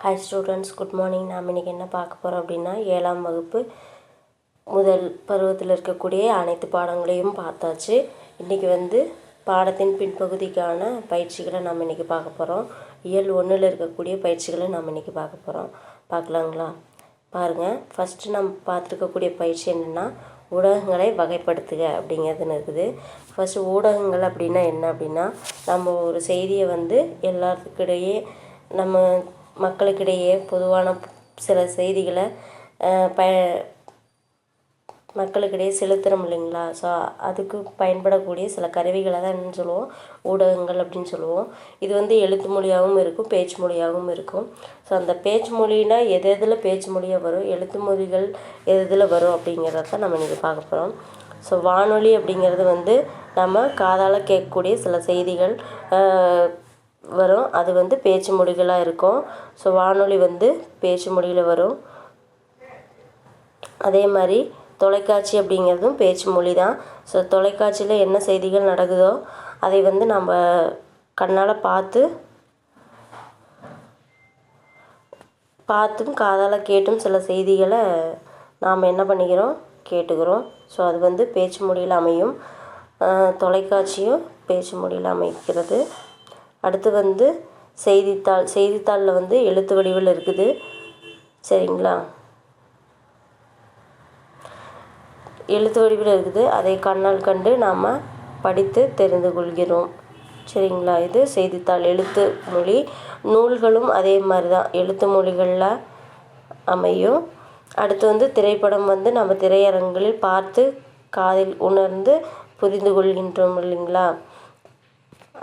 Hi students, good morning. நாம் இன்றைக்கி என்ன பார்க்க போகிறோம் அப்படின்னா, 7ஆம் வகுப்பு முதல் பருவத்தில் இருக்கக்கூடிய அனைத்து பாடங்களையும் பார்த்தாச்சு. இன்றைக்கி பாடத்தின் பின்பகுதிக்கான பயிற்சிகளை நாம் இன்றைக்கி பார்க்க போகிறோம். இயல் 1ல் இருக்கக்கூடிய பயிற்சிகளை நாம் இன்றைக்கி பார்க்க போகிறோம். பார்க்கலாங்களா? பாருங்கள், ஃபஸ்ட்டு நம்ம பார்த்துருக்கக்கூடிய பயிற்சி என்னென்னா, ஊடகங்களை வகைப்படுத்துக அப்படிங்கிறதுன்னு இருக்குது. ஃபஸ்ட்டு ஊடகங்கள் அப்படின்னா என்ன அப்படின்னா, நம்ம ஒரு செய்தியை எல்லாத்துக்கிடையே நம்ம மக்களுக்கிடையே பொதுவான சில செய்திகளை மக்களுக்கிடையே செலுத்துகிறோம் இல்லைங்களா? ஸோ அதுக்கு பயன்படக்கூடிய சில கருவிகளை தான் என்னன்னு சொல்லுவோம், ஊடகங்கள் அப்படின்னு சொல்லுவோம். இது எழுத்து மொழியாகவும் இருக்கும், பேச்சு மொழியாகவும் இருக்கும். ஸோ அந்த பேச்சு மொழினா எதில் பேச்சு மொழியாக வரும், எழுத்து மொழிகள் எதில் வரும் அப்படிங்கிறத தான் நம்ம இன்றைக்கி பார்க்க போகிறோம். ஸோ வானொலி அப்படிங்கிறது நம்ம காதால் கேட்கக்கூடிய சில செய்திகள் வரும். அது பேச்சு மொழிகளாக இருக்கும். ஸோ வானொலி பேச்சு மொழியில் வரும். அதே மாதிரி தொலைக்காட்சி அப்படிங்கிறதும் பேச்சு மொழி தான். ஸோ தொலைக்காட்சியில் என்ன செய்திகள் நடக்குதோ அதை நம்ம கண்ணால் பார்த்தும் காதால் கேட்டும் சில செய்திகளை நாம் என்ன பண்ணிக்கிறோம், கேட்டுக்கிறோம். ஸோ அது பேச்சு மொழியில் அமையும். தொலைக்காட்சியும் பேச்சு மொழியில் அமைக்கிறது. அடுத்து செய்தித்தாளில் எழுத்து வடிவில் இருக்குது. சரிங்களா? எழுத்து வடிவில் இருக்குது. அதை கண்ணால் கண்டு நாம் படித்து தெரிந்து கொள்கிறோம். சரிங்களா? இது செய்தித்தாள் எழுத்து மொழி. நூல்களும் அதே மாதிரி தான் எழுத்து மொழிகளில் அமையும். அடுத்து திரைப்படம் நம்ம திரையரங்குகளில் பார்த்து காதில் உணர்ந்து புரிந்து கொள்கின்றோம் இல்லைங்களா?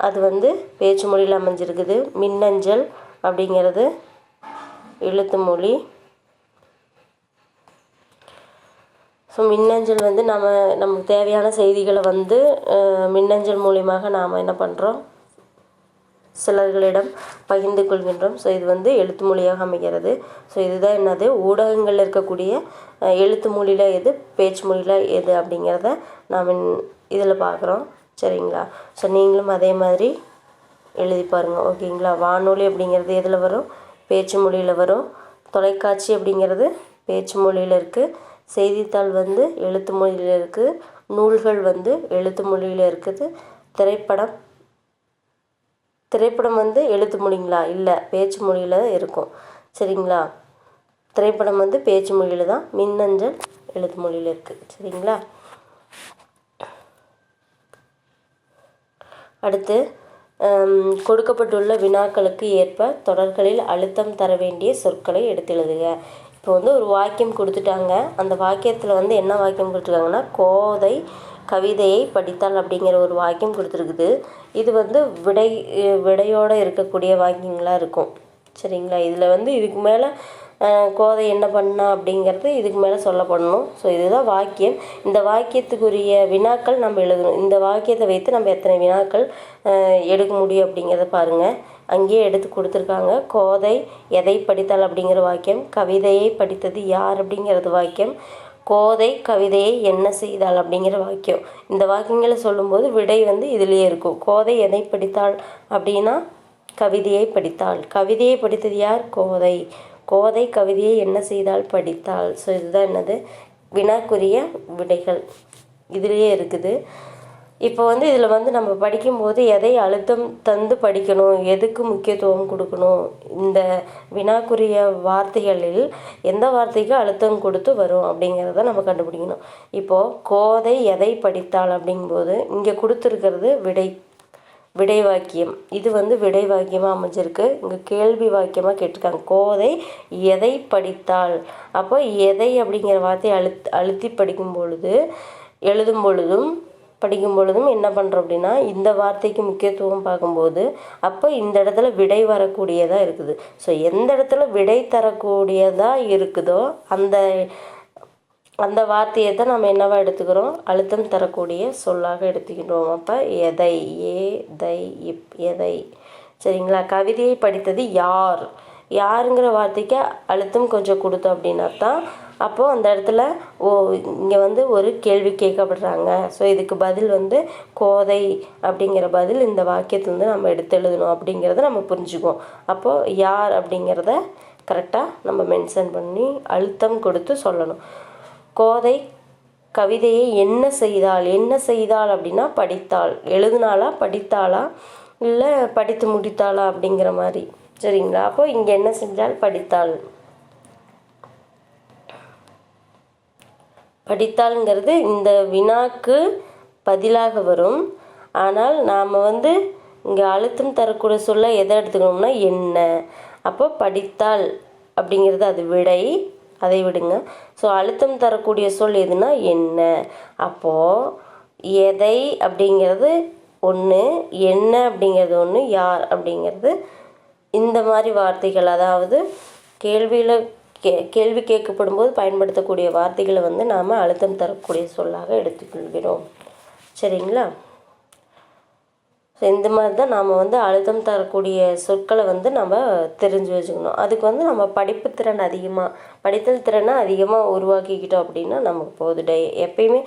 அது பேச்சு மொழியில் அமைஞ்சிருக்குது. மின்னஞ்சல் அப்படிங்கிறது எழுத்து மொழி. ஸோ மின்னஞ்சல் நமக்கு தேவையான செய்திகளை மின்னஞ்சல் மூலியமாக நாம் என்ன பண்ணுறோம், சிலர்களிடம் பகிர்ந்து கொள்கின்றோம். ஸோ இது எழுத்து மொழியாக அமைகிறது. ஸோ இதுதான் என்னது, ஊடகங்களில் இருக்கக்கூடிய எழுத்து மொழியில் எது, பேச்சு மொழியில் எது அப்படிங்கிறத நாம் இதில் பார்க்குறோம். சரிங்களா? ஸோ நீங்களும் அதே மாதிரி எழுதி பாருங்கள். ஓகேங்களா? வானொலி அப்படிங்கிறது எதில் வரும், பேச்சு மொழியில் வரும். தொலைக்காட்சி அப்படிங்கிறது பேச்சு மொழியில் இருக்குது. செய்தித்தாள் எழுத்து மொழியில் இருக்குது. நூல்கள் எழுத்து மொழியில் இருக்குது. திரைப்படம் எழுத்து மொழிங்களா? இல்லை, பேச்சு மொழியில் இருக்கும். சரிங்களா? திரைப்படம் பேச்சு மொழியில் தான். மின்னஞ்சல் எழுத்து மொழியில் இருக்குது. சரிங்களா? அடுத்து கொடுக்கப்பட்டுள்ள வினாக்களுக்கு ஏற்ப தொடர்களில் அழுத்தம் தர வேண்டிய சொற்களை எடுத்து எழுதுக. இப்போ ஒரு வாக்கியம் கொடுத்துட்டாங்க. அந்த வாக்கியத்தில் என்ன வாக்கியம் கொடுத்துருக்காங்கன்னா, கோதை கவிதையை படித்தால் அப்படிங்கிற ஒரு வாக்கியம் கொடுத்துருக்குது. இது விடையோடு இருக்கக்கூடிய வாக்கியங்களாக இருக்கும். சரிங்களா? இதில் இதுக்கு மேலே கோதை என்ன பண்ணா அப்படிங்கிறது இதுக்கு மேலே சொல்லப்படணும். ஸோ இதுதான் வாக்கியம். இந்த வாக்கியத்துக்குரிய வினாக்கள் நம்ம எழுதணும். இந்த வாக்கியத்தை வைத்து நம்ம எத்தனை வினாக்கள் எடுக்க முடியும் அப்படிங்கிறத பாருங்கள். அங்கேயே எடுத்து கொடுத்துருக்காங்க. கோதை எதை படித்தால் அப்படிங்கிற வாக்கியம், கவிதையை படித்தது யார் அப்படிங்கிறது வாக்கியம், கோதை கவிதையை என்ன செய்தாள் அப்படிங்கிற வாக்கியம். இந்த வாக்கியங்களை சொல்லும்போது விடை இதுலேயே இருக்கும். கோதை எதை படித்தாள் அப்படின்னா கவிதையை படித்தாள். கவிதையை படித்தது யார், கோதை. கோதை கவிதையை என்ன செய்தால், படித்தாள். ஸோ இதுதான் என்னது, வினாக்குரிய விடைகள் இதுலேயே இருக்குது. இப்போ இதில் நம்ம படிக்கும்போது எதை அழுத்தம் தந்து படிக்கணும், எதுக்கு முக்கியத்துவம் கொடுக்கணும், இந்த வினாக்குரிய வார்த்தைகளில் எந்த வார்த்தைக்கு அழுத்தம் கொடுத்து வரும் அப்படிங்கிறத நம்ம கண்டுபிடிக்கணும். இப்போது கோதை எதை படித்தாள் அப்படிங்கும்போது இங்கே கொடுத்துருக்கிறது விடை வாக்கியம். இது விடை வாக்கியமாக அமைஞ்சிருக்கு. இங்கே கேள்வி வாக்கியமாக கேட்டிருக்காங்க. கோதை எதை படித்தாள். அப்போ எதை அப்படிங்கிற வார்த்தையை அழுத்தி எழுதும் பொழுதும் என்ன பண்ணுறோம் அப்படின்னா, இந்த வார்த்தைக்கு முக்கியத்துவம் பார்க்கும்போது அப்போ இந்த இடத்துல விடை வரக்கூடியதாக இருக்குது. ஸோ எந்த இடத்துல விடை தரக்கூடியதாக இருக்குதோ அந்த வார்த்தையை தான் நம்ம என்னவாக எடுத்துக்கிறோம், அழுத்தம் தரக்கூடிய சொல்லாக எடுத்துக்கின்றோம். அப்போ எதை, எதை. சரிங்களா? கவிதையை படித்தது யாருங்கிற வார்த்தைக்கு அழுத்தம் கொஞ்சம் கொடுத்தோம் அப்படின்னா தான் அப்போது அந்த இடத்துல இங்கே ஒரு கேள்வி கேட்கப்படுறாங்க. ஸோ இதுக்கு பதில் கோதை அப்படிங்கிற பதில் இந்த வாக்கியத்துலேருந்து நம்ம எடுத்து எழுதணும் அப்படிங்கிறத நம்ம புரிஞ்சுக்குவோம். அப்போது யார் அப்படிங்கிறத கரெக்டாக நம்ம மென்ஷன் பண்ணி அழுத்தம் கொடுத்து சொல்லணும். கோதை கவிதையை என்ன செய்தாள் அப்படின்னா படித்தாள். எழுதுனாளா, படித்தாளா, இல்லை படித்து முடித்தாளா அப்படிங்கிற மாதிரி. சரிங்களா? அப்போ இங்கே என்ன செஞ்சால்? படித்தாள். படித்தாள்ங்கிறது இந்த வினாக்கு பதிலாக வரும். ஆனால் நாம் இங்கே அழுத்தம் தரக்கூடிய சொல்ல எதை எடுத்துக்கணும்னா என்ன. அப்போ படித்தாள் அப்படிங்கிறது அது விடை, அதை விடுங்க. ஸோ அழுத்தம் தரக்கூடிய சொல் எதுனா என்ன. அப்போது எதை அப்படிங்கிறது ஒன்று, என்ன அப்படிங்கிறது ஒன்று, யார் அப்படிங்கிறது இந்த மாதிரி வார்த்தைகள், அதாவது கேள்வி கேட்கப்படும் போது பயன்படுத்தக்கூடிய வார்த்தைகளை நாம் அழுத்தம் தரக்கூடிய சொல்லாக எடுத்துக்கொள்கிறோம். சரிங்களா? ஸோ இந்த மாதிரி தான் நாம் அழுத்தம் தரக்கூடிய சொற்களை நம்ம தெரிஞ்சு வச்சுக்கணும். அதுக்கு நம்ம படித்தல் திறனை அதிகமாக உருவாக்கிக்கிட்டோம் அப்படின்னா நமக்கு போகுது. எப்பயுமே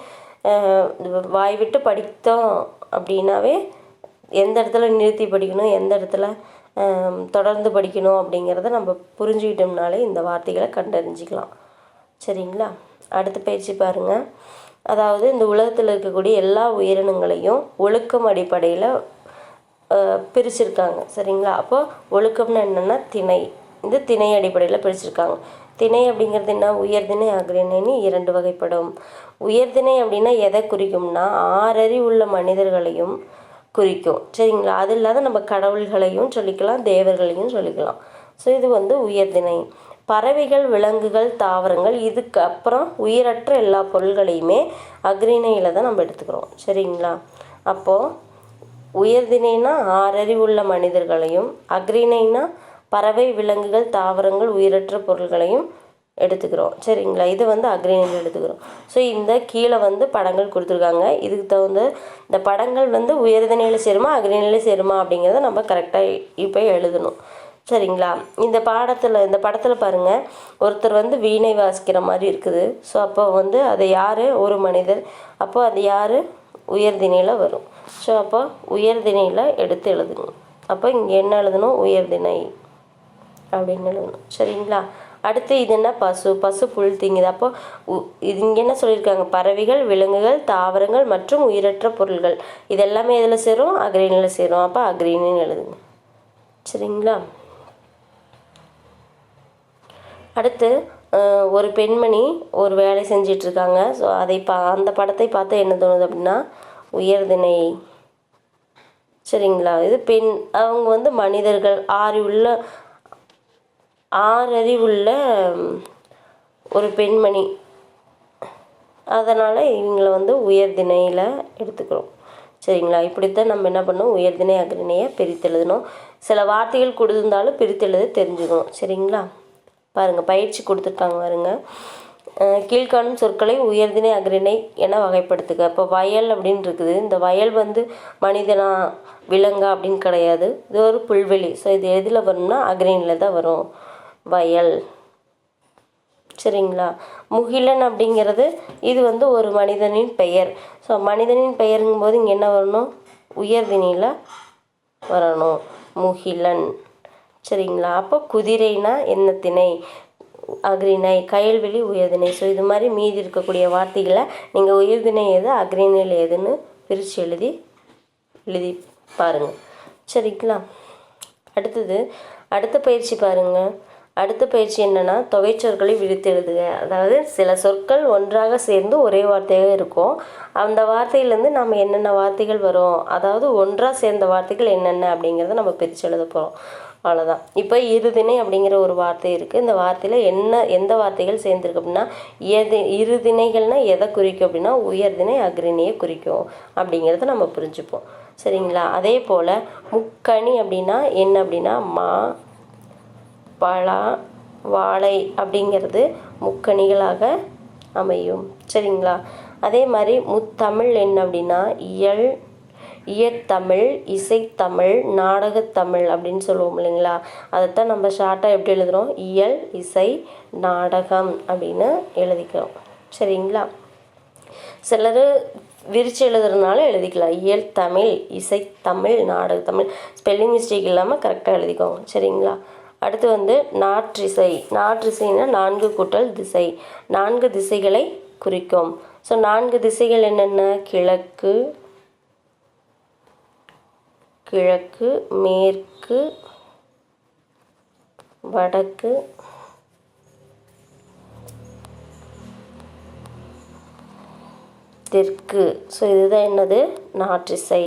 வாய் விட்டு படித்தோம் அப்படின்னாவே எந்த இடத்துல நிறுத்தி படிக்கணும், எந்த இடத்துல தொடர்ந்து படிக்கணும் அப்படிங்கிறத நம்ம புரிஞ்சுக்கிட்டோம்னாலே இந்த வார்த்தைகளை கண்டறிஞ்சிக்கலாம். சரிங்களா? அடுத்த பயிற்சி பாருங்கள். அதாவது இந்த உலகத்தில் இருக்கக்கூடிய எல்லா உயிரினங்களையும் ஒழுக்கம் அடிப்படையில் பிரிச்சிருக்காங்க. சரிங்களா? அப்போ ஒழுக்கம்னு என்னென்னா திணை. இந்த திணை அடிப்படையில் பிரிச்சிருக்காங்க. திணை அப்படிங்கிறது என்ன? உயர்திணை அக்ரிணைன்னு 2 வகைப்படும். உயர்திணை அப்படின்னா எதை குறிக்கும்னா 6 அறிவு உள்ள மனிதர்களையும் குறிக்கும். சரிங்களா? அது இல்லாத நம்ம கடவுள்களையும் சொல்லிக்கலாம், தேவர்களையும் சொல்லிக்கலாம். ஸோ இது உயர்திணை. பறவைகள், விலங்குகள், தாவரங்கள், இதுக்கு அப்புறம் உயிரற்ற எல்லா பொருள்களையுமே அக்ரிணையில் தான் நம்ம எடுத்துக்கிறோம். சரிங்களா? அப்போது உயர்திணைனா 6 அறிவு உள்ள மனிதர்களையும், அக்ரிணைனா பறவை, விலங்குகள், தாவரங்கள், உயிரற்ற பொருள்களையும் எடுத்துக்கிறோம். சரிங்களா? இது அக்ரிணையில் எடுத்துக்கிறோம். ஸோ இந்த கீழே படங்கள் கொடுத்துருக்காங்க. இதுக்கு தகுந்த இந்த படங்கள் உயர்திணையில் சேருமா, அக்ரிணையில் சேருமா அப்படிங்கிறத நம்ம கரெக்டாக இப்போ எழுதணும். சரிங்களா? இந்த படத்தில் பாருங்கள், ஒருத்தர் வீணை வாசிக்கிற மாதிரி இருக்குது. ஸோ அப்போ அது யார்? ஒரு மனிதர். அப்போ அது யார்? உயர்திணையில் வரும். ஸோ அப்போ உயர்திணையில் எடுத்து எழுதுங்க. அப்போ இங்கே என்ன எழுதணும்? உயர்திணை அப்படின்னு எழுதணும். சரிங்களா? அடுத்து இது என்ன? பசு புல் திங்குது. அப்போ இது இங்கே என்ன சொல்லியிருக்காங்க? பறவைகள், விலங்குகள், தாவரங்கள் மற்றும் உயிரற்ற பொருள்கள். இது எல்லாமே எதில் சேரும்? அக்ரிணையில் சேரும். அப்போ அக்ரிணைன்னு எழுதுங்க. சரிங்களா? அடுத்து ஒரு பெண்மணி ஒரு வேலை செஞ்சிட்ருக்காங்க. ஸோ அந்த படத்தை பார்த்து என்ன தோணுது அப்படின்னா உயர்திணை. சரிங்களா? இது பெண். அவங்க மனிதர்கள், 6 அறிவுள்ள ஒரு பெண்மணி. அதனால் இவங்களை உயர்திணையில் எடுத்துக்கிறோம். சரிங்களா? இப்படித்தான் நம்ம என்ன பண்ணோம்? உயர்திணை அக்ரிணையை பிரித்து எழுதணும். சில வார்த்தைகள் கொடுத்துருந்தாலும் பிரித்து எழுத தெரிஞ்சுக்கணும். சரிங்களா? பாருங்கள், பயிற்சி கொடுத்துருக்காங்க பாருங்கள். கீழ்காணும் சொற்களை உயர்திணை அக்ரிணை என வகைப்படுத்துக. இப்போ வயல் அப்படின்னு இருக்குது. இந்த வயல் மனிதனா விலங்கா அப்படின்னு கிடையாது. இது ஒரு புல்வெளி. ஸோ இது எதில் வரும்னா அக்ரிணையில் தான் வரும், வயல். சரிங்களா? முகிலன் அப்படிங்கிறது இது ஒரு மனிதனின் பெயர். ஸோ மனிதனின் பெயருங்கும்போது இங்கே என்ன வரணும்? உயர்திணையில் வரணும், முகிலன். சரிங்களா? அப்போ குதிரைனா என்ன திணை? அக்ரிணை. கயல்வெளி உயர்திணை. ஸோ இது மாதிரி மீதி இருக்கக்கூடிய வார்த்தைகளை நீங்கள் உயர்திணை எது, அக்ரிணையில் எதுன்னு பிரித்து எழுதி பாருங்கள். சரிங்களா? அடுத்த பயிற்சி பாருங்கள். அடுத்த பயிற்சி என்னென்னா தொகைச்சொற்களை விரித்து எழுதுக. அதாவது சில சொற்கள் ஒன்றாக சேர்ந்து ஒரே வார்த்தையாக இருக்கும். அந்த வார்த்தையிலேருந்து நம்ம என்னென்ன வார்த்தைகள் வரும், அதாவது ஒன்றாக சேர்ந்த வார்த்தைகள் என்னென்ன அப்படிங்கிறத நம்ம பிரித்து எழுத போகிறோம். அவ்வளோதான். இப்போ இருதிணை அப்படிங்கிற ஒரு வார்த்தை இருக்குது. இந்த வார்த்தையில் எந்த வார்த்தைகள் சேர்ந்துருக்கு அப்படின்னா இருதிணைகள்னால் எதை குறிக்கும் அப்படின்னா உயர்திணை அக்ரிணையை குறிக்கும் அப்படிங்கிறத நம்ம புரிஞ்சுப்போம். சரிங்களா? அதே போல் முக்கணி அப்படின்னா என்ன அப்படின்னா மா, பலா, வாழை அப்படிங்கிறது முக்கணிகளாக அமையும். சரிங்களா? அதே மாதிரி முத்தமிழ் என்ன அப்படின்னா இயற்தமிழ், இசைத்தமிழ், நாடகத்தமிழ் அப்படின்னு சொல்லுவோம் இல்லைங்களா? அதைத்தான் நம்ம ஷார்ட்டாக எப்படி எழுதுகிறோம்? இயல், இசை, நாடகம் அப்படின்னு எழுதிக்கிறோம். சரிங்களா? சிலர் விரிச்சு எழுதுறதுனால எழுதிக்கலாம். இயல் தமிழ், இசைத்தமிழ், நாடகத்தமிழ். ஸ்பெல்லிங் மிஸ்டேக் இல்லாமல் கரெக்டாக எழுதிக்கோங்க. சரிங்களா? அடுத்து வந்து நாற்றிசை. நாற்றிசைனா 4 கூட்டல் திசை, 4 திசைகளை குறிக்கும். ஸோ 4 திசைகள் என்னென்ன? கிழக்கு, கிழக்கு, மேற்கு, வடக்கு, தெற்கு. ஸோ இதுதான் என்னது? நாற்றிசை.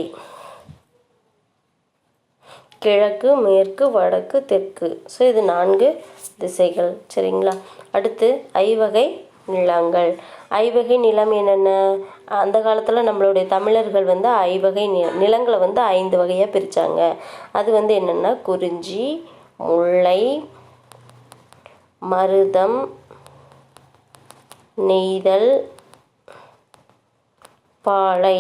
கிழக்கு, மேற்கு, வடக்கு, தெற்கு. ஸோ இது 4 திசைகள். சரிங்களா? அடுத்து ஐவகை நிலங்கள். ஐவகை நிலம் என்னென்ன? அந்த காலத்தில் நம்மளுடைய தமிழர்கள் வந்து ஐவகை நிலங்களை வந்து 5 வகையாக பிரித்தாங்க. அது வந்து என்னென்னா குறிஞ்சி, முல்லை, மருதம், நெய்தல், பாலை.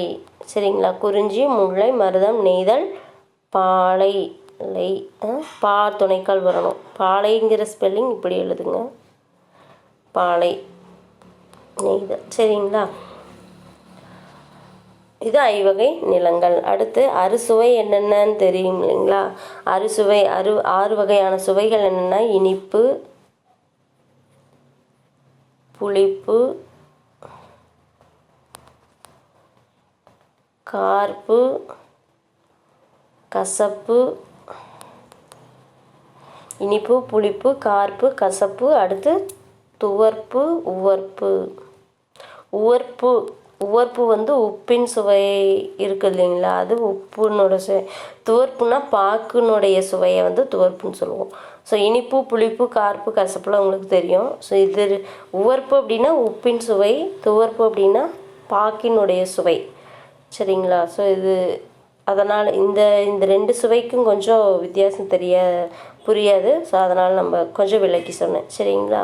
சரிங்களா? குறிஞ்சி, முல்லை, மருதம், நெய்தல், பாலை. பா துணைக்கால் வரணும். பாலைங்கிற ஸ்பெல்லிங் இப்படி எழுதுங்க, பாலை, நெய்தல். சரிங்களா? இது ஐவகை நிலங்கள். அடுத்து அறுசுவை என்னென்னு தெரியும் இல்லைங்களா? அறுசுவை 6 வகையான சுவைகள் என்னென்னா இனிப்பு, புளிப்பு, கார்ப்பு, கசப்பு. இனிப்பு, புளிப்பு, கார்ப்பு, கசப்பு. அடுத்து துவர்ப்பு, உவர்ப்பு. உவர்ப்பு வந்து உப்பின் சுவை இருக்குது இல்லைங்களா? அது உப்புனோட சுவை. துவர்ப்புனா பாக்குனுடைய சுவையை வந்து துவர்ப்புன்னு சொல்லுவோம். ஸோ இனிப்பு, புளிப்பு, கார்ப்பு, கசப்புலாம் உங்களுக்கு தெரியும். ஸோ இது உவர்ப்பு அப்படின்னா உப்பின் சுவை, துவர்ப்பு அப்படின்னா பாக்கினுடைய சுவை. சரிங்களா? ஸோ இது அதனால் இந்த 2 சுவைக்கும் கொஞ்சம் வித்தியாசம் புரியாது. ஸோ அதனால் நம்ம கொஞ்சம் விளக்கி சொன்னேன். சரிங்களா?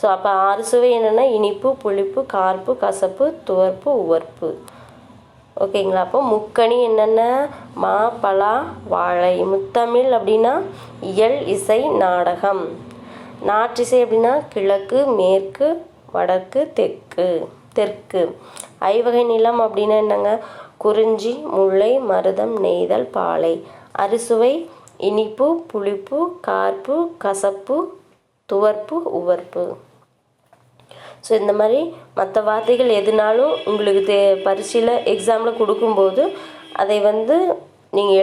ஸோ அப்போ 6 சுவை என்னென்னா இனிப்பு, புளிப்பு, கார்ப்பு, கசப்பு, துவர்ப்பு, உவர்ப்பு. ஓகேங்களா? அப்போ முக்கணி என்னென்ன? மா, பலா, வாழை. முத்தமிழ் அப்படின்னா இயல், இசை, நாடகம். நாற்றிசை அப்படின்னா கிழக்கு, மேற்கு, வடக்கு, தெற்கு. ஐவகை நிலம் அப்படின்னா என்னங்க? குறிஞ்சி, முல்லை, மருதம், நெய்தல், பாலை. அறுசுவை இனிப்பு, புளிப்பு, கார்ப்பு, கசப்பு, துவர்ப்பு, உவர்ப்பு. ஸோ இந்த மாதிரி மற்ற வார்த்தைகள் எதுனாலும் உங்களுக்கு பரீட்சையில் எக்ஸாமில் கொடுக்கும்போது அதை வந்து நீங்கள்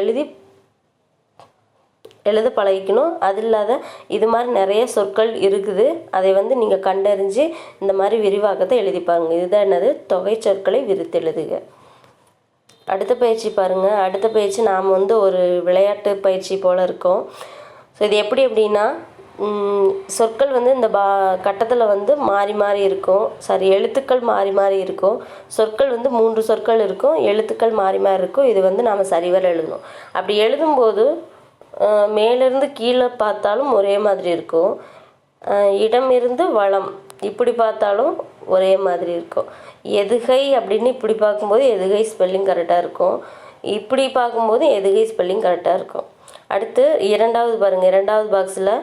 எழுத பழகிக்கணும். அது இல்லாத இது மாதிரி நிறைய சொற்கள் இருக்குது, அதை வந்து நீங்கள் கண்டறிஞ்சு இந்த மாதிரி விரிவாக்கத்தை எழுதிப்பாருங்க. இதுதான் என்னது? தொகை சொற்களை விரித்து எழுதுக. அடுத்த பயிற்சி பாருங்கள். அடுத்த பயிற்சி நாம் வந்து ஒரு விளையாட்டு பயிற்சி போல் இருக்கோம். ஸோ இது எப்படி அப்படின்னா சொற்கள் வந்து இந்த கட்டத்தில் வந்து மாறி மாறி இருக்கும். எழுத்துக்கள் மாறி மாறி இருக்கும். சொற்கள் வந்து 3 சொற்கள் இருக்கும், எழுத்துக்கள் மாறி மாறி இருக்கும். இது வந்து நாம் சரிவர எழுதணும். அப்படி எழுதும்போது மேலிருந்து கீழே பார்த்தாலும் ஒரே மாதிரி இருக்கும், இடமிருந்து வளம் இப்படி பார்த்தாலும் ஒரே மாதிரி இருக்கும். எதுகை அப்படின்னு இப்படி பார்க்கும்போது எதுகை ஸ்பெல்லிங் கரெக்டாக இருக்கும், இப்படி பார்க்கும்போது எதுகை ஸ்பெல்லிங் கரெக்டாக இருக்கும். அடுத்து 2வது பாருங்கள். 2வது பாக்ஸில்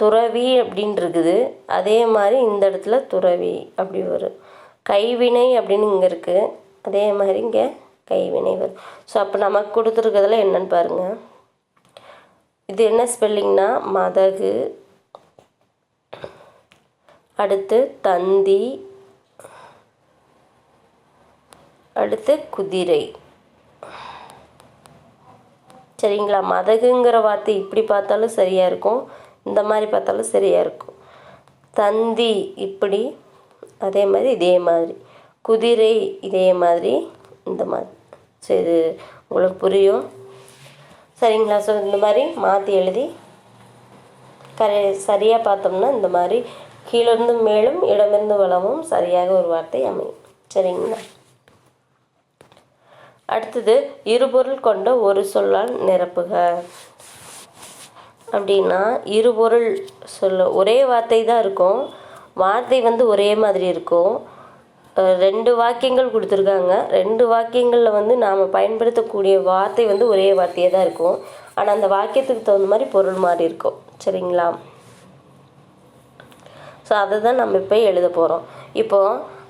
துறவி அப்படின்னு இருக்குது, அதே மாதிரி இந்த இடத்துல துறவி அப்படி வரும். கைவினை அப்படின்னு இங்கே இருக்குது, அதே மாதிரி இங்கே கைவினை வரும். ஸோ அப்போ நமக்கு கொடுத்துருக்கிறதுல என்னன்னு பாருங்கள். இது என்ன ஸ்பெல்லிங்னா மதகு, அடுத்து தந்தி, அடுத்து குதிரை. சரிங்களா? மதகுங்கிற வார்த்தை இப்படி பார்த்தாலும் சரியாக இருக்கும், இந்த மாதிரி பார்த்தாலும் சரியாக இருக்கும். தந்தி இப்படி, அதே மாதிரி இதே மாதிரி. குதிரை இதே மாதிரி, இந்த மாதிரி. ஸோ இது உங்களுக்கு புரியும். சரிங்களா? ஸோ இந்த மாதிரி மாற்றி எழுதி சரியாக பார்த்தோம்னா இந்த மாதிரி கீழிருந்து மேலும் இடமிருந்து வளமும் சரியாக ஒரு வார்த்தை அமையும். சரிங்களா? அடுத்தது இருபொருள் கொண்ட ஒரு சொல்லால் நிரப்புக. அப்படின்னா இருபொருள் சொல்ல ஒரே வார்த்தை தான் இருக்கும், வார்த்தை வந்து ஒரே மாதிரி இருக்கும். 2 வாக்கியங்கள் கொடுத்துருக்காங்க. 2 வாக்கியங்களில் வந்து நாம் பயன்படுத்தக்கூடிய வார்த்தை வந்து ஒரே வார்த்தையாக தான் இருக்கும், ஆனால் அந்த வாக்கியத்துக்கு தகுந்த மாதிரி பொருள் மாறி இருக்கும். சரிங்களா? ஸோ அதை தான் நம்ம இப்போ எழுத போகிறோம். இப்போது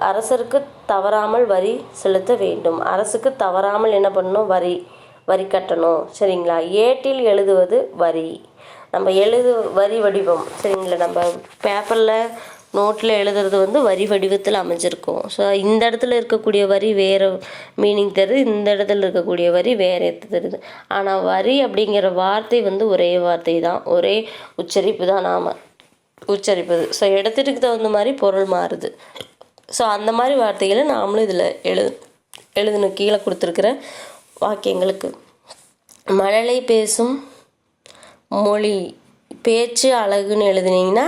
அரசருக்கு தவறாமல் வரி செலுத்த வேண்டும். அரசுக்கு தவறாமல் என்ன பண்ணணும்? வரி கட்டணும். சரிங்களா? ஏட்டில் எழுதுவது வரி. நம்ம வரி வடிவம் சரிங்களா, நம்ம பேப்பரில் நோட்டில் எழுதுறது வந்து வரி வடிவத்தில் அமைஞ்சிருக்கும். ஸோ இந்த இடத்துல இருக்கக்கூடிய வரி வேறு மீனிங் தருது, இந்த இடத்துல இருக்கக்கூடிய வரி வேறு தருது. ஆனால் வரி அப்படிங்கிற வார்த்தை வந்து ஒரே வார்த்தை தான், ஒரே உச்சரிப்பு தான் நாம் உச்சரிப்பது. ஸோ இடத்துக்கு தகுந்த மாதிரி பொருள் மாறுது. ஸோ அந்த மாதிரி வார்த்தைகளை நாமளும் இதில் எழுதணும். கீழே கொடுத்துருக்கிற வாக்கியங்களுக்கு மழலை பேசும் மொழி பேச்சு அழகுன்னு எழுதுனீங்கன்னா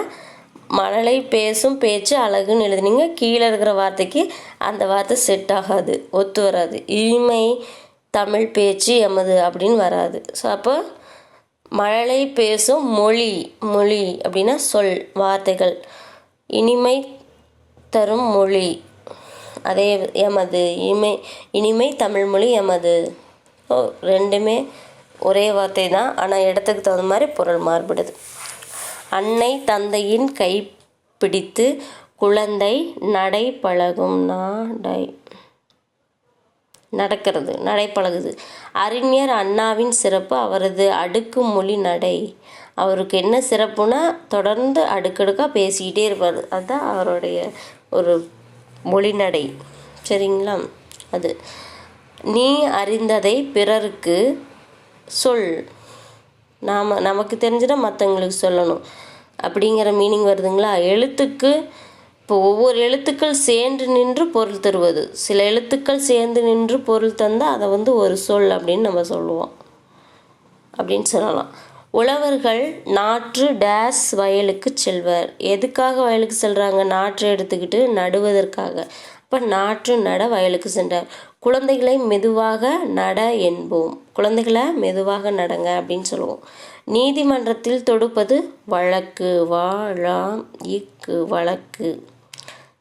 மழலை பேசும் பேச்சு அழகுன்னு எழுதுனீங்க, கீழே இருக்கிற வார்த்தைக்கு அந்த வார்த்தை செட் ஆகாது, ஒத்து வராது. இனிமை தமிழ் பேச்சு எமது அப்படின்னு வராது. ஸோ அப்போ மழலை பேசும் மொழி அப்படின்னா சொல் வார்த்தைகள், இனிமை தரும் மொழி அதே எமது, இனிமை தமிழ் மொழி எமது. ஸோ ரெண்டுமே ஒரே வார்த்தை தான், ஆனால் இடத்துக்கு தகுந்த மாதிரி பொருள் மாறுபடுது. அன்னை தந்தையின் கை பிடித்து குழந்தை நடை பழகும், நடை பழகுது. அறிஞர் அண்ணாவின் சிறப்பு அவரது அடுக்கு மொழி நடை. அவருக்கு என்ன சிறப்புனா தொடர்ந்து அடுக்கடுக்காக பேசிக்கிட்டே இருப்பார், அதுதான் அவருடைய ஒரு மொழி நடை சரிங்களா. அது நீ அறிந்ததை பிறருக்கு சொல், நமக்கு தெரிஞ்சுன்னா மற்றவங்களுக்கு சொல்லணும் அப்படிங்கிற மீனிங் வருதுங்களா. எழுத்துக்கு இப்போ ஒவ்வொரு எழுத்துக்கள் சேர்ந்து நின்று பொருள் தருவது, சில எழுத்துக்கள் சேர்ந்து நின்று பொருள் தந்தால் அதை வந்து ஒரு சொல் அப்படின்னு நம்ம சொல்லுவோம் அப்படின்னு சொல்லலாம். உழவர்கள் நாற்று டேஸ் வயலுக்கு செல்வர். எதுக்காக வயலுக்கு செல்கிறாங்க, நாற்று எடுத்துக்கிட்டு நடுவதற்காக. அப்போ நாற்று நட வயலுக்கு சென்றார். குழந்தைகளை மெதுவாக நட என்போம், குழந்தைகளை மெதுவாக நடங்க அப்படின்னு சொல்லுவோம். நீதிமன்றத்தில் தொடுப்பது வழக்கு, வழக்கு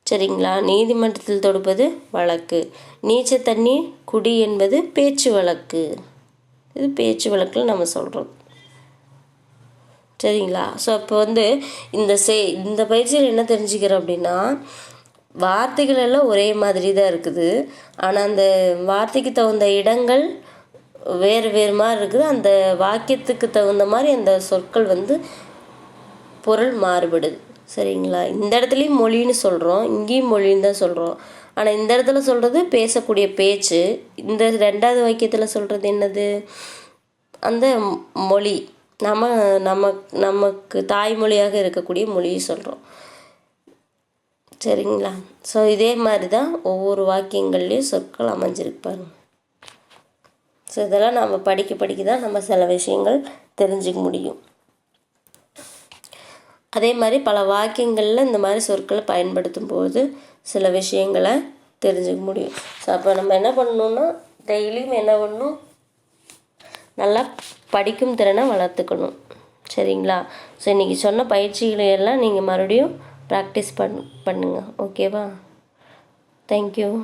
சரிங்களா. நீதிமன்றத்தில் தொடுப்பது வழக்கு. நீச்ச தண்ணி குடி என்பது பேச்சு வழக்கு, இது பேச்சு வழக்கில் நம்ம சொல்கிறோம் சரிங்களா. ஸோ அப்போ வந்து இந்த பயிற்சியில் என்ன தெரிஞ்சுக்கிறோம் அப்படின்னா, வார்த்தைகள் எல்லாம் ஒரே மாதிரி தான் இருக்குது, ஆனால் அந்த வார்த்தைக்கு தகுந்த இடங்கள் வேறு மாதிரி இருக்குது. அந்த வாக்கியத்துக்கு தகுந்த மாதிரி அந்த சொற்கள் வந்து பொருள் மாறுபடுது சரிங்களா. இந்த இடத்துலையும் மொழின்னு சொல்கிறோம், இங்கேயும் மொழின்னு தான் சொல்கிறோம். ஆனால் இந்த இடத்துல சொல்கிறது பேசக்கூடிய பேச்சு, இந்த ரெண்டாவது வாக்கியத்தில் சொல்கிறது என்னது, அந்த மொழி, நமக்கு தாய்மொழியாக இருக்கக்கூடிய மொழியை சொல்கிறோம் சரிங்களா. ஸோ இதே மாதிரி தான் ஒவ்வொரு வாக்கியங்கள்லேயும் சொற்கள் அமைஞ்சிருக்கு பாருங்க. ஸோ இதெல்லாம் நம்ம படிக்க தான் நம்ம சில விஷயங்கள் தெரிஞ்சுக்க முடியும். அதே மாதிரி பல வாக்கியங்களில் இந்த மாதிரி சொற்களை பயன்படுத்தும் போது சில விஷயங்களை தெரிஞ்சுக்க முடியும். ஸோ அப்போ நம்ம என்ன பண்ணணுன்னா, டெய்லியும் என்ன பண்ணணும், நல்லா படிக்கும் திறனை வளர்த்துக்கணும் சரிங்களா. ஸோ இன்றைக்கி சொன்ன பயிற்சிகளை எல்லாம் நீங்கள் மறுபடியும் ப்ராக்டிஸ் பண்ணுங்கள் ஓகேவா. தேங்க்யூ.